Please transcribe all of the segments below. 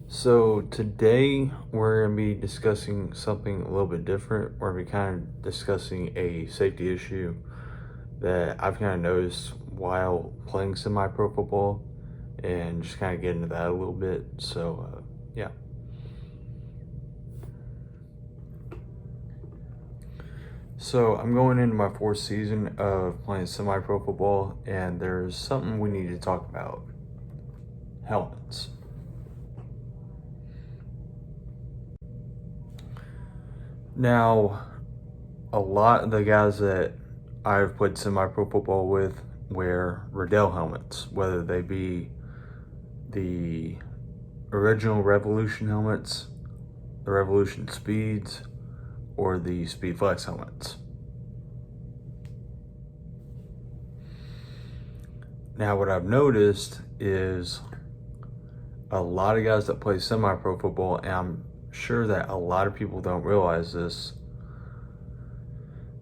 So today we're going to be discussing something a little bit different. We're going to be kind of discussing a safety issue that I've kind of noticed while playing semi-pro football and just kind of get into that a little bit. So, yeah. So I'm going into my fourth season of playing semi-pro football, and there's something we need to talk about: helmets. Now, a lot of the guys that I've played semi-pro football with wear Riddell helmets, whether they be the original Revolution helmets, the Revolution Speeds, or the Speed Flex helmets. Now, what I've noticed is a lot of guys that play semi-pro football, and I'm sure that a lot of people don't realize this,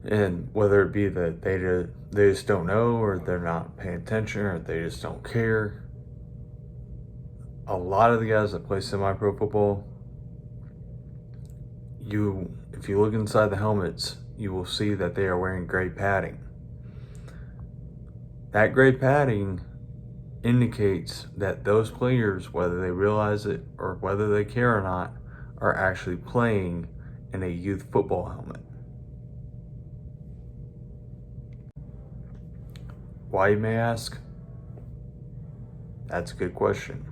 and whether it be that they just don't know, or they're not paying attention, or they just don't care. A lot of the guys that play semi-pro football, if you look inside the helmets, you will see that they are wearing gray padding. That gray padding indicates that those players, whether they realize it or whether they care or not, are actually playing in a youth football helmet. Why, you may ask? That's a good question.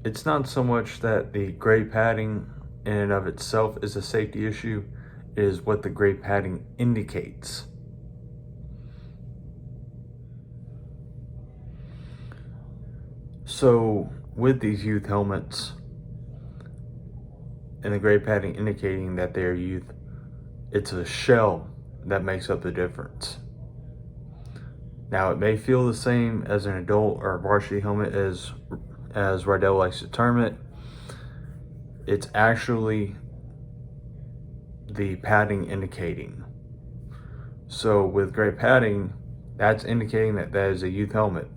It's not so much that the gray padding in and of itself is a safety issue, it is what the gray padding indicates. So with these youth helmets and the gray padding indicating that they are youth, it's a shell that makes up the difference. Now, it may feel the same as an adult or varsity helmet, as Riddell likes to term it. It's actually the padding indicating. So with gray padding, that's indicating that that is a youth helmet.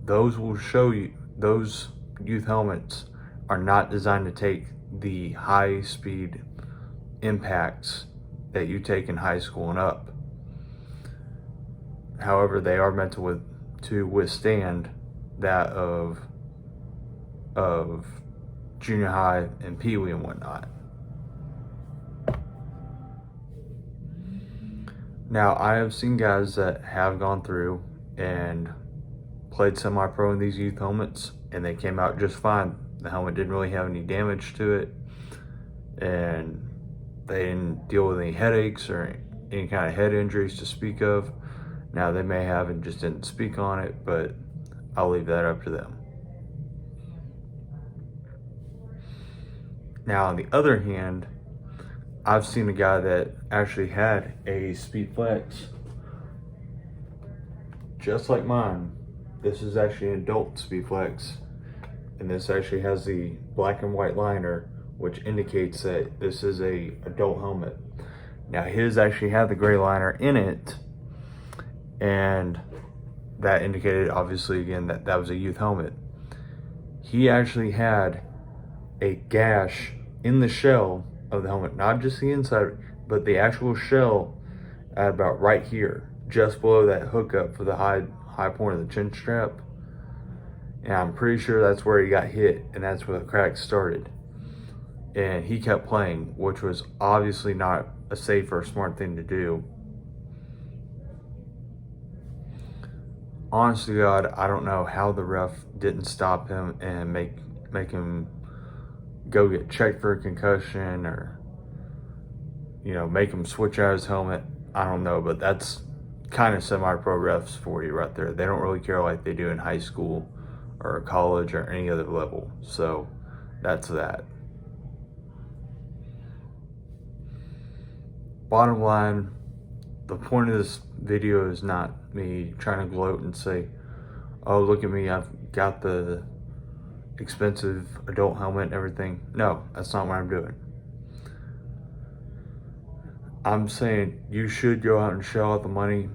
Those will show you, those youth helmets are not designed to take the high speed impacts that you take in high school and up. However, they are meant to withstand that of junior high and peewee and whatnot. Now, I have seen guys that have gone through and played semi-pro in these youth helmets, and they came out just fine. The helmet didn't really have any damage to it, and they didn't deal with any headaches or any kind of head injuries to speak of. Now, they may have and just didn't speak on it, but I'll leave that up to them. Now, on the other hand, I've seen a guy that actually had a Speed Flex just like mine. This is actually an adult Speed Flex, and this actually has the black and white liner, which indicates that this is a adult helmet. Now, his actually had the gray liner in it, and that indicated, obviously, again, that that was a youth helmet. He actually had a gash in the shell of the helmet, not just the inside, but the actual shell at about right here, just below that hookup for the high point of the chin strap. And I'm pretty sure that's where he got hit, and that's where the crack started. And he kept playing, which was obviously not a safe or smart thing to do. Honest to God, I don't know how the ref didn't stop him and make him go get checked for a concussion, or make him switch out his helmet. I don't know, but that's kind of semi-pro refs for you right there. They don't really care like they do in high school or college or any other level. So that's that. Bottom line, the point of this video is not me trying to gloat and say, oh, look at me, I've got the expensive adult helmet and everything. No, that's not what I'm doing. I'm saying you should go out and shell out the money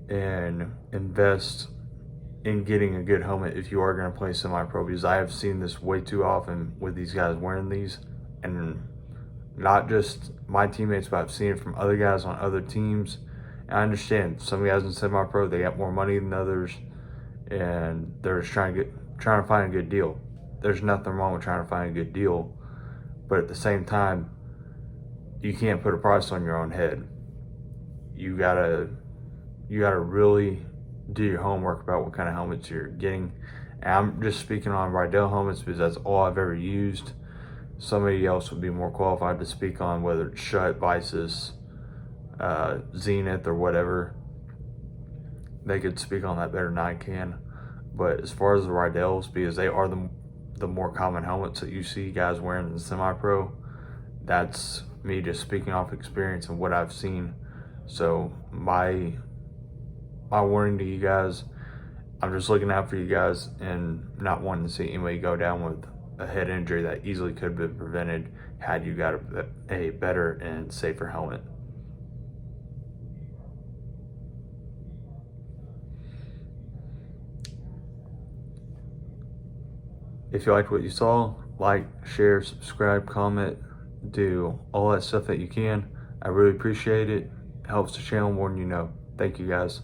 and invest in getting a good helmet if you are going to play semi-pro, because I have seen this way too often with these guys wearing these, and not just my teammates, but I've seen it from other guys on other teams. And I understand some guys in semi-pro, they got more money than others, and they're just trying to find a good deal. There's nothing wrong with trying to find a good deal, but at the same time, you can't put a price on your own head. You gotta really do your homework about what kind of helmets you're getting. And I'm just speaking on Riddell helmets because that's all I've ever used. Somebody else would be more qualified to speak on whether it's Schutt, Visus, Zenith, or whatever. They could speak on that better than I can. But as far as the Riddells, because they are the more common helmets that you see guys wearing in semi-pro, that's me just speaking off experience and what I've seen. So my warning to you guys, I'm just looking out for you guys and not wanting to see anybody go down with a head injury that easily could have been prevented had you got a better and safer helmet. If you liked what you saw, like, share, subscribe, comment, do all that stuff that you can. I really appreciate it. Helps the channel more than you know. Thank you guys.